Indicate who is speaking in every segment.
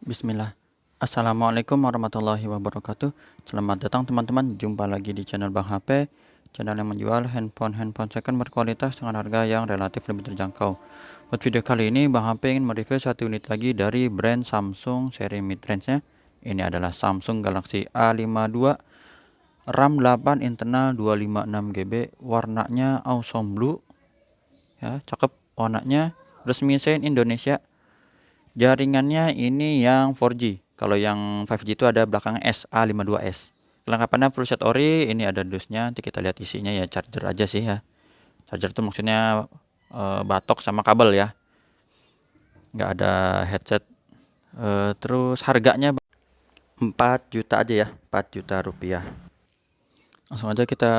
Speaker 1: Bismillah. Assalamualaikum warahmatullahi wabarakatuh. Selamat datang teman-teman. Jumpa lagi di channel Bang HP, channel yang menjual handphone second berkualitas dengan harga yang relatif lebih terjangkau. Buat video kali ini Bang HP ingin mereview satu unit lagi dari brand Samsung seri mid-range-nya. Ini adalah Samsung Galaxy A52, RAM 8, internal 256 GB, warnanya awesome blue. Ya, cakep warnanya, resmi sein Indonesia. Jaringannya ini yang 4G. Kalau yang 5G itu ada belakang A52s. Kelengkapannya full set ori, ini ada dusnya. Nanti kita lihat isinya ya, charger aja sih ya. Charger itu maksudnya batok sama kabel ya. Nggak ada headset. Terus harganya 4 juta aja ya, 4 juta rupiah. Langsung aja kita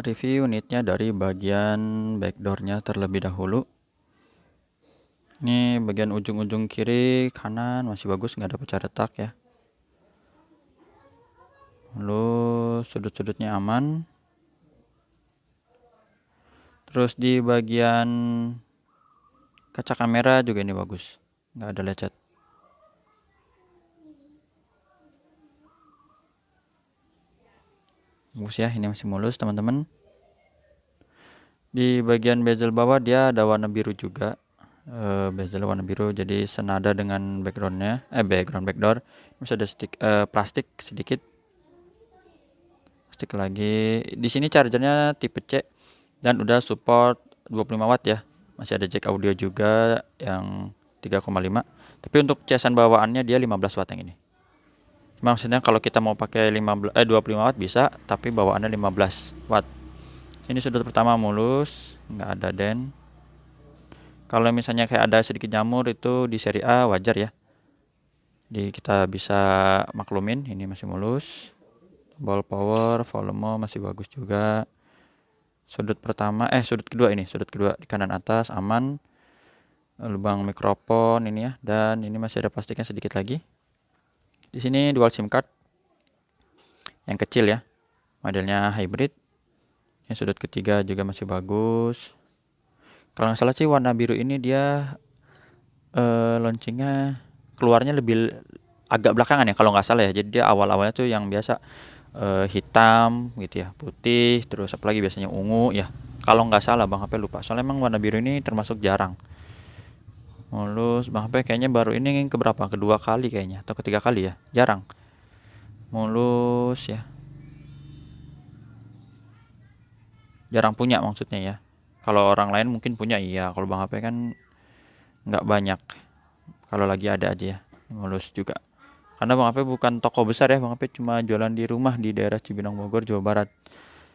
Speaker 1: review unitnya dari bagian backdoornya terlebih dahulu. Ini bagian ujung-ujung kiri kanan masih bagus, nggak ada pecah retak ya. Lalu sudut-sudutnya aman. Terus di bagian kaca kamera juga ini bagus, nggak ada lecet. Bagus ya, ini masih mulus teman-teman. Di bagian bezel bawah dia ada warna biru juga. Bezel warna biru jadi senada dengan backgroundnya, backdoor. Terus ada plastik sedikit. Plastik lagi. Di sini chargernya tipe C dan udah support 25 watt ya. Masih ada jack audio juga yang 3,5. Tapi untuk casan bawaannya dia 15 watt yang ini. Maksudnya kalau kita mau pakai 25 watt bisa, tapi bawaannya 15 watt. Ini sudut pertama mulus, nggak ada dent. Kalau misalnya kayak ada sedikit jamur itu di seri A wajar ya. Jadi kita bisa maklumin, ini masih mulus. Ball power, volume masih bagus juga. Sudut kedua di kanan atas aman. Lubang mikrofon ini ya, dan ini masih ada plastiknya sedikit lagi. Di sini dual SIM card yang kecil ya, modelnya hybrid. Yang sudut ketiga juga masih bagus. Kalau nggak salah sih warna biru ini dia launchingnya keluarnya lebih agak belakangan ya kalau nggak salah ya. Jadi dia awal-awalnya tuh yang biasa hitam gitu ya, putih, terus apalagi biasanya ungu ya. Kalau nggak salah Bang HP lupa. Soalnya emang warna biru ini termasuk jarang. Mulus Bang HP kayaknya baru ini keberapa? Kedua kali kayaknya atau ketiga kali ya. Jarang. Mulus ya. Jarang punya maksudnya ya. Kalau orang lain mungkin punya iya. Kalau Bang HP kan nggak banyak. Kalau lagi ada aja ya. Mulus juga. Karena Bang HP bukan toko besar ya. Bang HP cuma jualan di rumah di daerah Cibinong Bogor, Jawa Barat.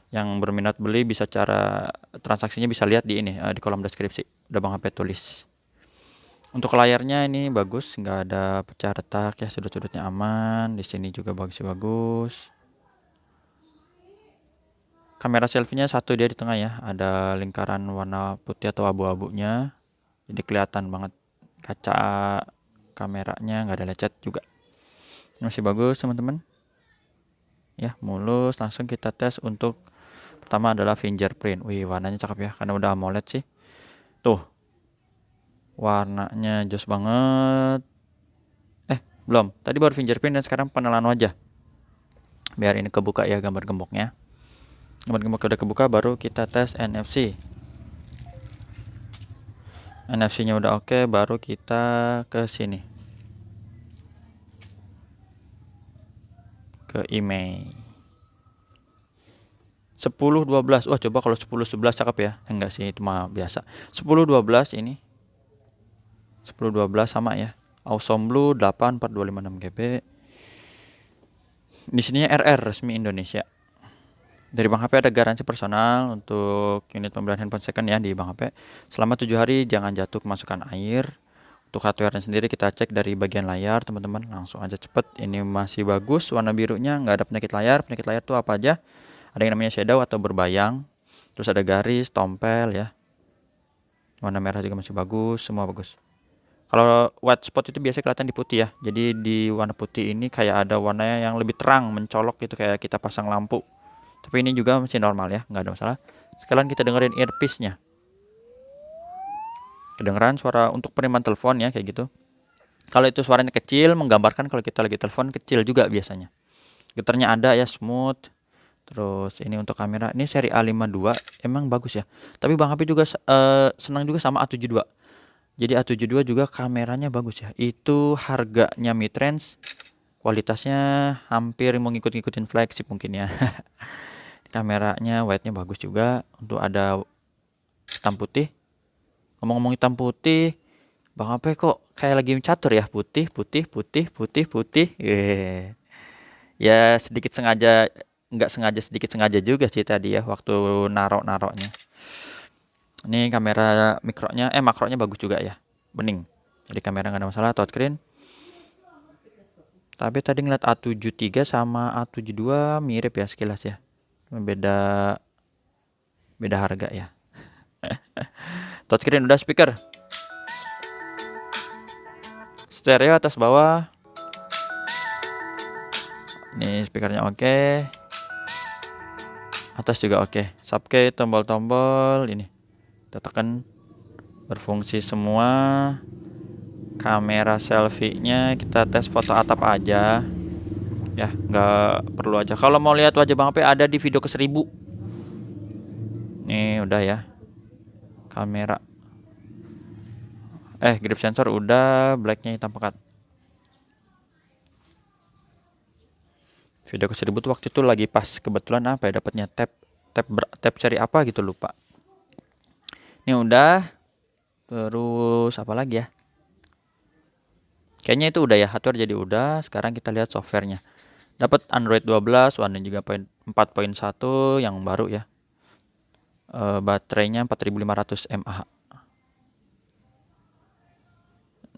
Speaker 1: Yang berminat beli bisa cara transaksinya bisa lihat di ini di kolom deskripsi. Udah Bang HP tulis. Untuk layarnya ini bagus, nggak ada pecah retak ya, sudut-sudutnya aman. Di sini juga bagus. Kamera selfie-nya satu dia di tengah ya, ada lingkaran warna putih atau abu-abunya. Jadi kelihatan banget kaca kameranya, nggak ada lecet juga. Masih bagus teman-teman. Ya, mulus. Langsung kita tes untuk pertama adalah fingerprint. Wih, warnanya cakep ya, karena udah AMOLED sih. Tuh, warnanya jos banget. Belum. Tadi baru fingerprint dan sekarang pengenalan wajah. Biar ini kebuka ya gambar gemboknya. Gambar gembok udah kebuka, baru kita tes NFC. NFC-nya udah oke, baru kita ke sini. Ke email. 10-12. Wah, coba kalau 10-11 cakep ya. Enggak sih, itu mah biasa. 10-12 ini. 10-12 sama ya. Awesome Blue 84256 GB. Di sininya RR resmi Indonesia. Dari Bang HP ada garansi personal untuk unit pembelian handphone second ya di Bang HP. Selama 7 hari jangan jatuh kemasukan air. Untuk hardware sendiri kita cek dari bagian layar teman-teman. Langsung aja cepet. Ini masih bagus, warna birunya nggak ada penyakit layar. Penyakit layar tuh apa aja? Ada yang namanya shadow atau berbayang. Terus ada garis, tompel ya. Warna merah juga masih bagus, semua bagus. Kalau white spot itu biasanya kelihatan di putih ya. Jadi di warna putih ini kayak ada warnanya yang lebih terang, mencolok gitu kayak kita pasang lampu. Tapi ini juga masih normal ya, nggak ada masalah. Sekarang kita dengerin earpiece-nya. Kedengeran suara untuk penerimaan telepon ya kayak gitu. Kalau itu suaranya kecil, menggambarkan kalau kita lagi telepon kecil juga biasanya. Getarnya ada ya, smooth. Terus ini untuk kamera, ini seri A52 emang bagus ya. Tapi Bang HP juga senang juga sama A72. Jadi A72 juga kameranya bagus ya. Itu harganya mid-range, kualitasnya hampir mau ngikut-ngikutin flagship mungkin ya. Kameranya white-nya bagus juga. Untuk ada hitam putih. Ngomong-ngomong hitam putih, Bang HP kok kayak lagi catur ya, putih, putih, putih, putih, putih. Ya sedikit sengaja, nggak sengaja, sedikit sengaja juga sih tadi ya waktu naroknya. Ini kamera makronya bagus juga ya, bening. Jadi kamera nggak ada masalah, touch screen. Tapi tadi ngeliat A73 sama A72 mirip ya sekilas ya, beda harga ya. Touch screen udah, speaker stereo atas bawah. Ini speakernya oke. Atas juga oke. Subkey, tombol-tombol ini kita tekan berfungsi semua. Kamera selfie-nya kita tes foto atap aja ya, nggak perlu aja. Kalau mau lihat wajah Bang HP ada di video ke-1000. Nih udah ya. Kamera grip sensor udah, blacknya hitam pekat. Video ke-1000 tuh waktu itu lagi pas kebetulan apa ya, dapatnya tab seri apa gitu lupa. Ini udah. Terus apa lagi ya? Kayaknya itu udah ya, hardware jadi udah. Sekarang kita lihat softwarenya. Dapat Android 12, One juga 4.1 yang baru ya. Baterainya 4500 mAh.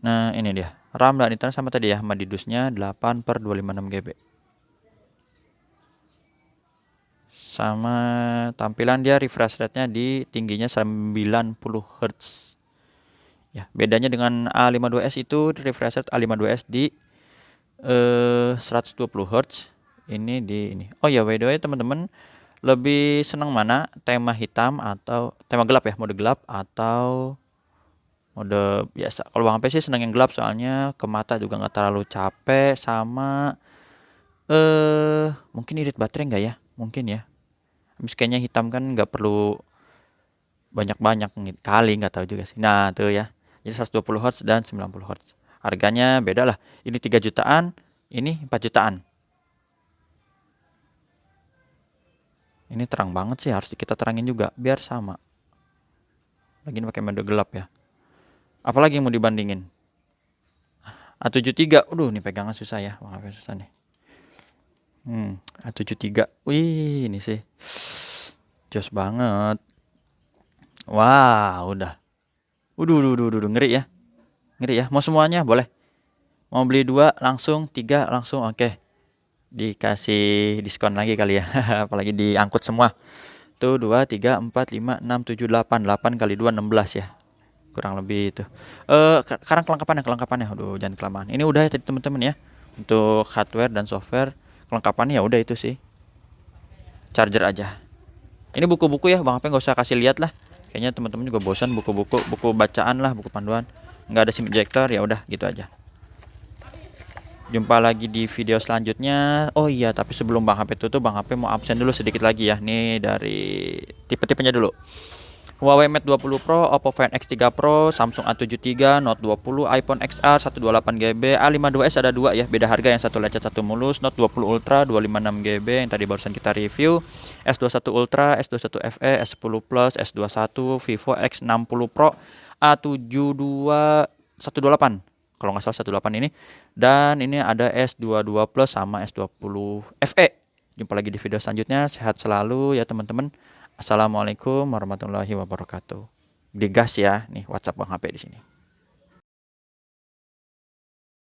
Speaker 1: Nah ini dia, RAM dan internet sama tadi ya, Madidusnya 8/256 GB. Sama tampilan dia refresh rate-nya di tingginya 90 Hz. Ya, bedanya dengan A52s itu refresh rate A52s di 120 Hz. Ini di ini. Oh ya, by the way teman-teman, lebih senang mana? Tema hitam atau tema gelap ya, mode gelap atau mode biasa? Kalau Bang HP sih senang yang gelap, soalnya ke mata juga nggak terlalu capek, sama mungkin irit baterai nggak ya? Mungkin ya. Habis kayaknya hitam kan nggak perlu banyak-banyak kali, nggak tahu juga sih. Nah tuh ya, jadi 120 Hz dan 90 Hz. Harganya beda lah. Ini 3 jutaan, ini 4 jutaan. Ini terang banget sih, harus kita terangin juga biar sama. Lagi ini pakai mode gelap ya. Apalagi yang mau dibandingin? A73, ini pegangan susah ya, susah nih. A73, wih ini sih jos banget. Wah udah, ngeri ya, Mau semuanya boleh, mau beli 2 langsung, 3 langsung, oke. Dikasih diskon lagi kali ya. Apalagi diangkut semua tuh, 2, 3, 4, 5, 6, 7, 8 kali 2 16 ya, kurang lebih itu. Sekarang kelengkapannya aduh jangan kelamaan. Ini udah ya tadi teman-teman ya, untuk hardware dan software. Kelengkapannya ya udah itu sih, charger aja. Ini buku-buku ya, Bang HP nggak usah kasih lihat lah, kayaknya teman-teman juga bosan buku bacaan lah, buku panduan. Nggak ada SIM ejector, ya udah gitu aja. Jumpa lagi di video selanjutnya. Oh iya, tapi sebelum Bang HP tutup, Bang HP mau absen dulu sedikit lagi ya. Nih dari tipe-tipenya dulu. Huawei Mate 20 Pro, Oppo Find X3 Pro, Samsung A73, Note 20, iPhone XR 128GB, A52s ada 2 ya, beda harga, yang satu lecet satu mulus. Note 20 Ultra 256GB yang tadi barusan kita review, S21 Ultra, S21 FE, S10 Plus, S21, Vivo X60 Pro, A72 128 kalau nggak salah 18 ini, dan ini ada S22 Plus sama S20 FE. Jumpa lagi di video selanjutnya, sehat selalu ya teman-teman. Assalamualaikum warahmatullahi wabarakatuh. Digas ya, nih WhatsApp Bang HP di sini.